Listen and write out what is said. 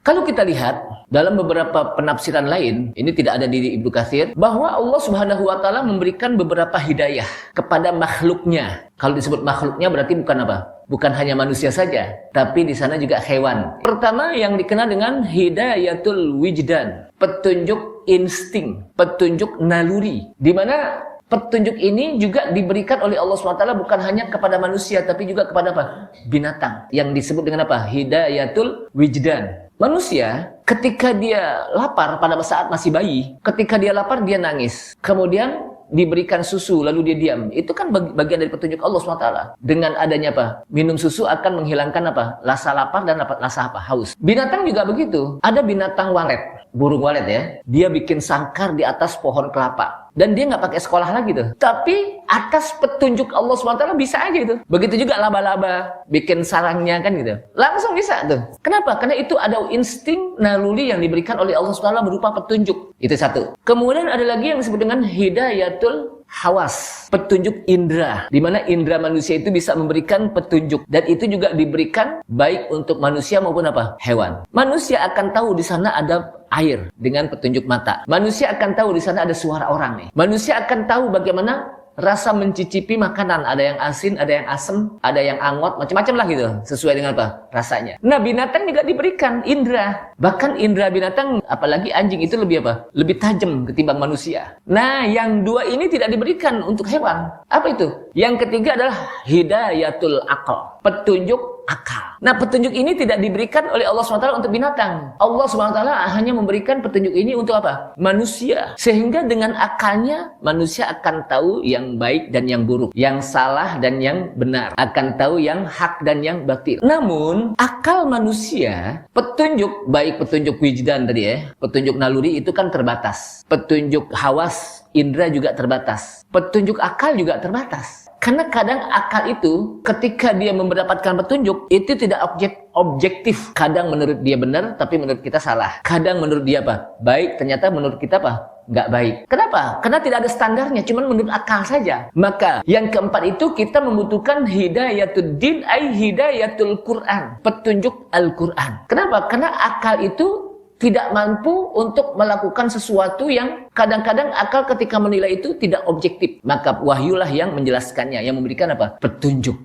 Kalau kita lihat dalam beberapa penafsiran lain, ini tidak ada di Ibnu Katsir, bahwa Allah Subhanahu wa taala memberikan beberapa hidayah kepada makhluknya. Kalau disebut makhluknya berarti bukan apa? Bukan hanya manusia saja, tapi di sana juga hewan. Pertama yang dikenal dengan hidayatul wijdan, petunjuk insting, petunjuk naluri, di mana petunjuk ini juga diberikan oleh Allah SWT bukan hanya kepada manusia, tapi juga kepada apa? Binatang. Yang disebut dengan apa? Hidayatul wijdan. Manusia, ketika dia lapar pada saat masih bayi, ketika dia lapar, dia nangis. Kemudian diberikan susu, lalu dia diam. Itu kan bagian dari petunjuk Allah SWT. Dengan adanya apa? Minum susu akan menghilangkan apa? Rasa lapar dan rasa apa? Haus. Binatang juga begitu. Ada binatang walet, burung walet ya. Dia bikin sangkar di atas pohon kelapa. Dan dia nggak pakai sekolah lagi tuh. Tapi atas petunjuk Allah SWT bisa aja itu. Begitu juga laba-laba bikin sarangnya kan gitu. Langsung bisa tuh. Kenapa? Karena itu ada insting naluri yang diberikan oleh Allah SWT berupa petunjuk. Itu satu. Kemudian ada lagi yang disebut dengan hidayatul hawas, petunjuk indera, di mana indera manusia itu bisa memberikan petunjuk, dan itu juga diberikan baik untuk manusia maupun apa? Hewan. Manusia akan tahu di sana ada air dengan petunjuk mata. Manusia akan tahu di sana ada suara orang nih. Manusia akan tahu bagaimana rasa mencicipi makanan, ada yang asin, ada yang asam, ada yang angot, macam-macam lah gitu, sesuai dengan apa? Rasanya. Nah, binatang juga diberikan indera. Bahkan indera binatang, apalagi anjing itu lebih apa? Lebih tajam ketimbang manusia. Nah, yang dua ini tidak diberikan untuk hewan. Apa itu? Yang ketiga adalah hidayatul aql, petunjuk akal. Nah, petunjuk ini tidak diberikan oleh Allah SWT untuk binatang. Allah SWT hanya memberikan petunjuk ini untuk apa? Manusia. Sehingga dengan akalnya, manusia akan tahu yang baik dan yang buruk, yang salah dan yang benar, akan tahu yang hak dan yang batil. Namun, akal manusia, petunjuk, baik petunjuk wijdan tadi ya, petunjuk naluri itu kan terbatas. Petunjuk hawas, indera juga terbatas. Petunjuk akal juga terbatas. Karena kadang akal itu ketika dia mendapatkan petunjuk itu tidak objektif. Kadang menurut dia benar tapi menurut kita salah. Kadang menurut dia apa? Baik, ternyata menurut kita apa? Nggak baik. Kenapa? Karena tidak ada standarnya, cuma menurut akal saja. Maka yang keempat itu kita membutuhkan hidayatul din ay hidayatul Quran, petunjuk Al-Quran. Kenapa? Karena akal itu tidak mampu untuk melakukan sesuatu yang kadang-kadang akal ketika menilai itu tidak objektif. Maka wahyulah yang menjelaskannya, yang memberikan apa? Petunjuk.